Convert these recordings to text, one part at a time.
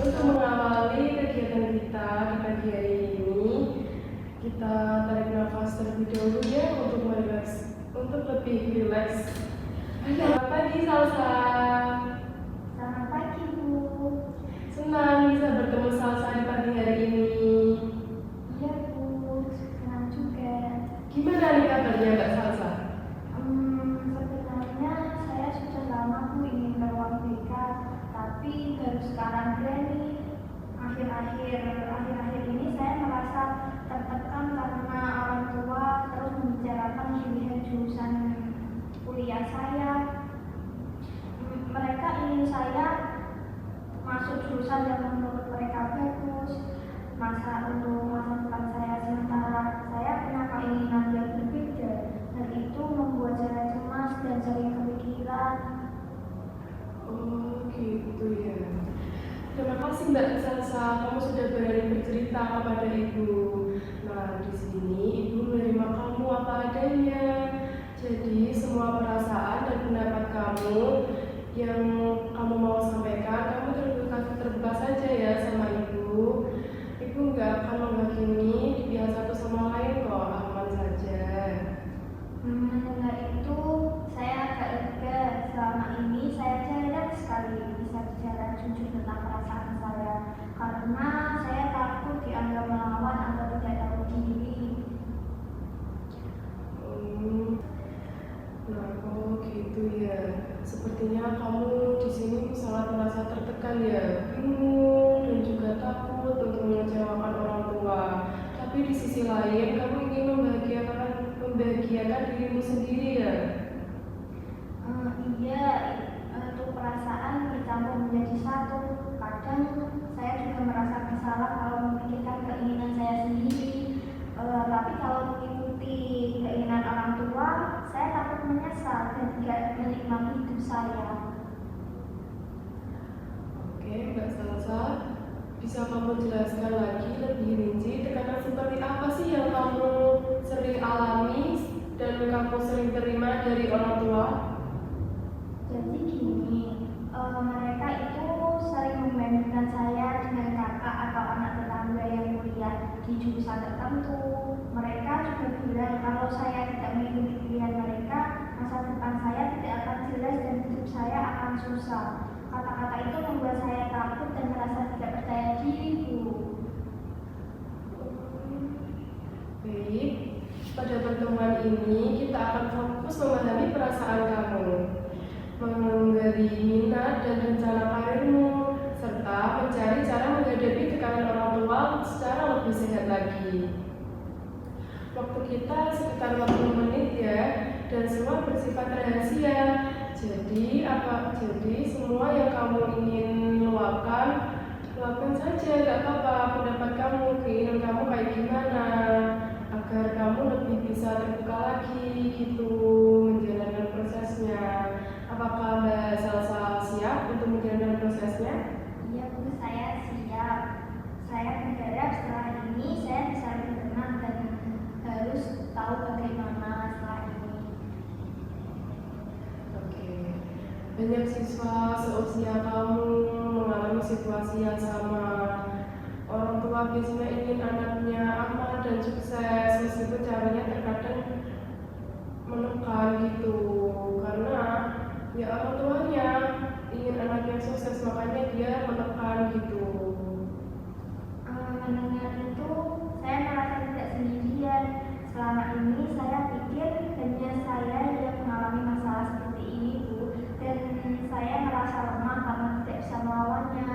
Untuk mengawali kegiatan kita di pagi hari ini, kita tarik nafas terlebih dahulu ya untuk lebih rileks. Selamat pagi Salsa. Selamat pagi, Bu. Senang bisa bertemu Salsa di pagi hari ini. Iya, Bu. Senang juga. Gimana nih kabarnya Mbak Salsa? Sebenarnya saya sudah lama Bu ingin ke ruang BK, tapi baru sekarang berani. Akhir-akhir ini saya merasa tertekan karena orang tua terus membicarakan pilihan jurusan kuliah saya. Mereka ingin saya masuk jurusan yang menurut mereka bagus. Untuk masa depan saya, sementara saya punya keinginan yang berbeda. Hal itu membuat saya cemas dan sering kepikiran. Oh gitu ya. Terima kasih Mbak Salsa, kamu sudah berani bercerita kepada Ibu. Nah, di sini Ibu menerima kamu apa adanya. Jadi semua perasaan dan pendapat kamu yang kamu mau sampaikan, kamu terbuka saja ya sama Ibu. Ibu nggak akan menghakimi di pihak satu sama lain kok, aman saja. Mendengar itu, saya agak lega. Selama ini saya jarang sekali bisa bicara jujur tentang perasaan saya, karena saya takut dianggap melawan atau tidak tahu diri. Nah, oh gitu ya. Sepertinya kamu di sini sangat merasa tertekan ya, bingung dan juga takut untuk mengecewakan orang tua. Tapi di sisi lain, kamu ingin membahagiakan dirimu sendiri ya. Iya, itu perasaan bercampur menjadi satu. Kadang saya juga merasa bersalah kalau memikirkan keinginan saya sendiri. Tapi kalau mengikuti keinginan orang tua, saya takut menyesal dan tidak menikmati hidup saya. Oke, Mbak Salsa, bisa kamu jelaskan lagi lebih rinci tekanan seperti apa sih yang kamu sering alami dan kamu sering terima dari orang tua? Jadi gini, mereka itu sering membandingkan saya dengan kakak atau anak tetangga yang kuliah di jurusan tertentu. Mereka juga bilang kalau saya tidak mengikuti pilihan mereka, masa depan saya tidak akan jelas dan hidup saya akan susah. Kata-kata itu membuat saya takut dan merasa tidak percaya diri, Bu. Baik, pada pertemuan ini kita akan fokus memahami perasaan kamu, menggali minat dan rencana karirmu, serta mencari cara menghadapi tekanan orang tua secara lebih sehat lagi. Waktu kita sekitar 40 menit ya, dan semua bersifat rahasia. Jadi semua yang kamu ingin luapkan saja, gak apa-apa. Pendapat kamu, keinginan kamu kayak gimana, agar kamu lebih bisa terbuka lagi gitu menjalankan prosesnya. Apakah Mbak Salsa siap untuk menjalankan prosesnya? Iya, Bu, saya siap. Saya berharap setelah ini saya bisa lebih tenang dan harus tahu bagaimana setelah ini. Oke. Banyak siswa seusia kamu mengalami situasi yang sama. Orang tua biasanya ingin anaknya aman dan sukses, meskipun caranya terkadang menekan gitu. Karena ya orang tuanya ingin anaknya sukses, makanya dia menekan gitu. Mendengar itu, saya merasa tidak sendirian. Selama ini saya pikir hanya saya yang mengalami masalah seperti ini, Bu, dan saya merasa lemah karena tidak bisa melawannya.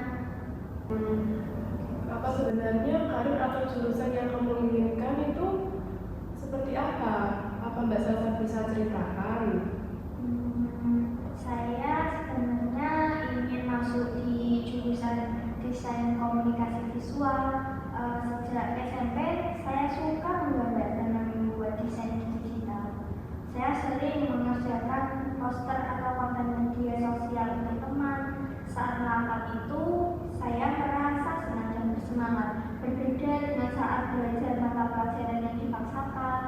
Apa sebenarnya karir atau jurusan yang kamu inginkan itu seperti apa? Apa Mbak Salsa bisa ceritakan? Saya sebenarnya ingin masuk di jurusan desain komunikasi visual. Sejak SMP saya suka menggambar dan membuat desain digital. Saya sering mengerjakan poster atau konten media sosial untuk teman. Saat melakukan itu, saya merasa senang dan bersemangat. Berbeda dengan saat belajar mata pelajaran yang dipaksakan.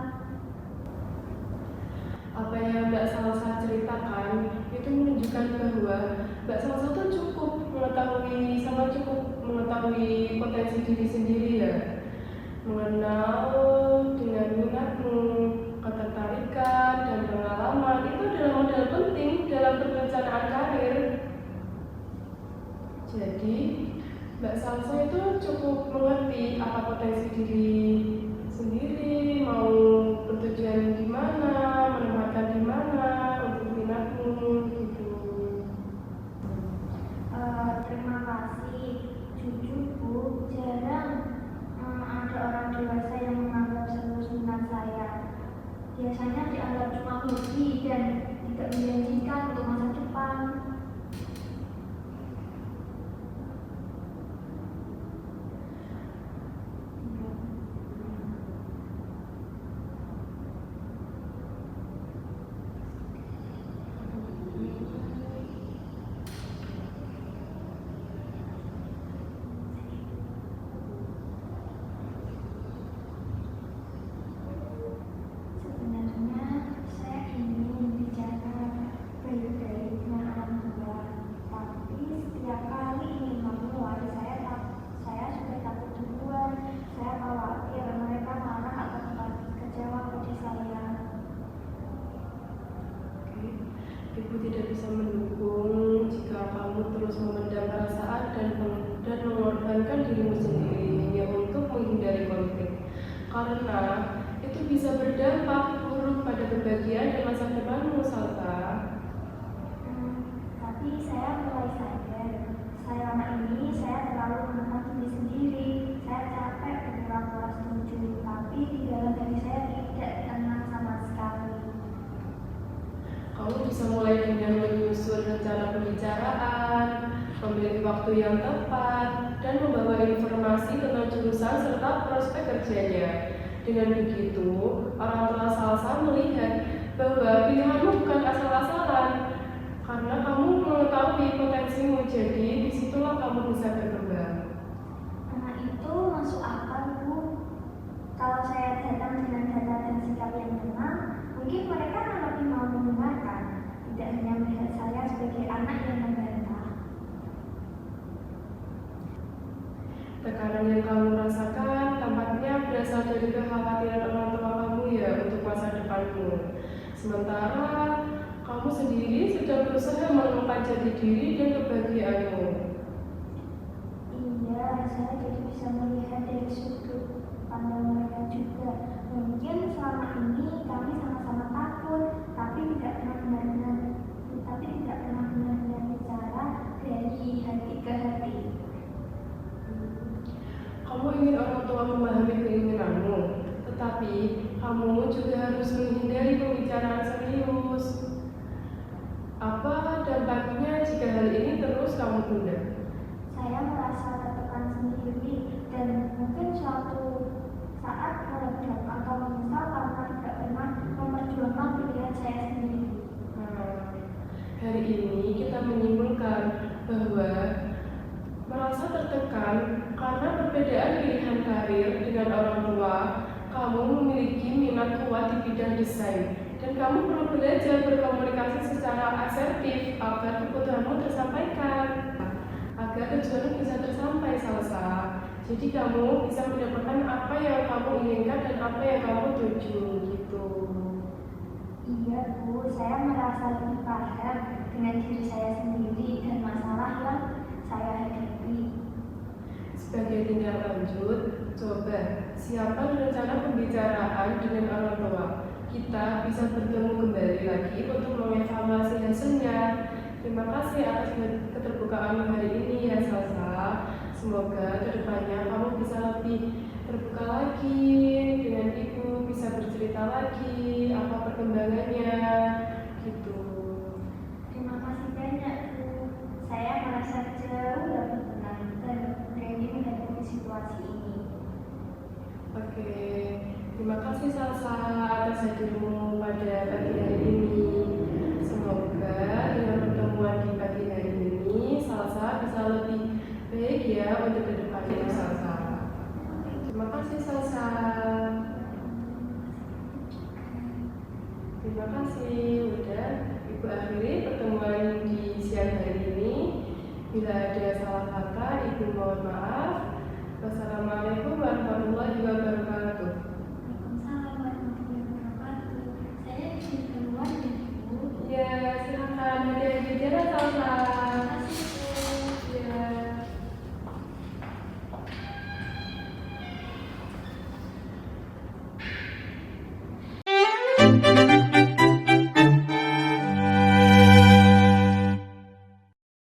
Apa yang Mbak Salsa ceritakan itu menunjukkan bahwa Mbak Salsa tuh cukup mengetahui mengetahui potensi diri sendiri ya. Mengenal dengan minatmu, ketertarikan, dan pengalaman itu adalah modal penting dalam perencanaan karir. Jadi, Mbak Salsa itu cukup mengerti apa potensi diri sendiri, mau bertujuan di mana, menempatkan di mana untuk minatmu gitu. Terima kasih. Jujur Bu, jarang ada orang dewasa yang menganggap serius minat saya. Biasanya dianggap cuma hobi dan tidak menjanjikan untuk masa depan. Sebenarnya saya ingin bicara baik-baik dengan orang tua, tapi setiap kali ingin memulai saya sudah takut duluan. Saya khawatir mereka marah atau kecewa pada saya. Ibu tidak bisa mendukung jika kamu terus memendam perasaan dan mengorbankan dirimu sendiri hanya untuk menghindari konflik. Karena itu bisa berdampak buruk pada kebahagiaan dan masa depanmu, Salsa. Tapi saya mulai sadar, saya terlalu menekan diri sendiri. Saya capek ketika kelas 7, tapi di dalam diri saya tidak tenang sama sekali. Kamu bisa mulai dengan menyusun rencana pembicaraan, memilih waktu yang tepat, dan membawa informasi tentang jurusan serta prospek kerjanya. Dengan begitu, orang tua Salsa melihat bahwa pilihanmu bukan asal-asalan, karena kamu mengetahui potensimu, jadi disitulah kamu bisa berkembang. Itu masuk akal Bu. Kalau saya datang dengan data dan sikap yang tenang, mungkin mereka akan lebih mau mendengarkan, tidak hanya melihat saya sebagai anak yang membantah. Tekanan yang kamu rasakan tampaknya berasal dari kekhawatiran orang tua kamu ya untuk masa depanmu. Sementara kamu sendiri sedang berusaha menemukan jati diri dan kebahagiaanmu. Iya, saya jadi bisa melihat dari sudut pandang mereka juga. Mungkin selama ini kami sama-sama takut, tapi tidak pernah benar-benar bicara dari hati ke hati. Kamu ingin orang tua memahami keinginanmu, tetapi kamu juga harus menghindari pembicaraan serius. Apa dampaknya jika hal ini terus kamu tunda? Saya merasa tertekan sendiri dan mungkin suatu saat meledak atau menyesal karena tidak pernah memperjuangkan pilihan saya sendiri. Hari ini kita menyimpulkan bahwa merasa tertekan karena perbedaan pilihan karir dengan orang tua, kamu memiliki minat kuat di bidang desain, dan kamu perlu belajar berkomunikasi secara asertif agar kebutuhanmu tersampaikan, agar tujuanmu bisa tersampai, Salsa. Jadi kamu bisa mendapatkan apa yang kamu inginkan dan apa yang kamu tuju, gitu. Iya Bu, saya merasa lebih paham dengan diri saya sendiri dan masalah yang saya hadapi. Sebagai tindak lanjut, coba siapkan rencana pembicaraan dengan orang tua. Kita bisa bertemu kembali lagi untuk mengevaluasi hasilnya. Terima kasih atas keterbukaan hari ini ya Salsa. Semoga kedepannya kamu bisa lebih terbuka lagi dengan ibu, bisa bercerita lagi apa perkembangannya gitu. Terima kasih banyak Bu. Saya merasa jauh lebih tenang dan berani menghadapi situasi ini. Oke, terima kasih Salsa atas hadirmu pada pagi hari ini. Semoga dengan pertemuan di pagi hari ini Salsa bisa lebih baik ya untuk kedepannya Salsa. Terima kasih Salsa. Terima kasih. Udah Ibu akhiri pertemuan di siang hari ini. Bila ada salah kata, Ibu mohon maaf. Wassalamualaikum warahmatullahi wabarakatuh.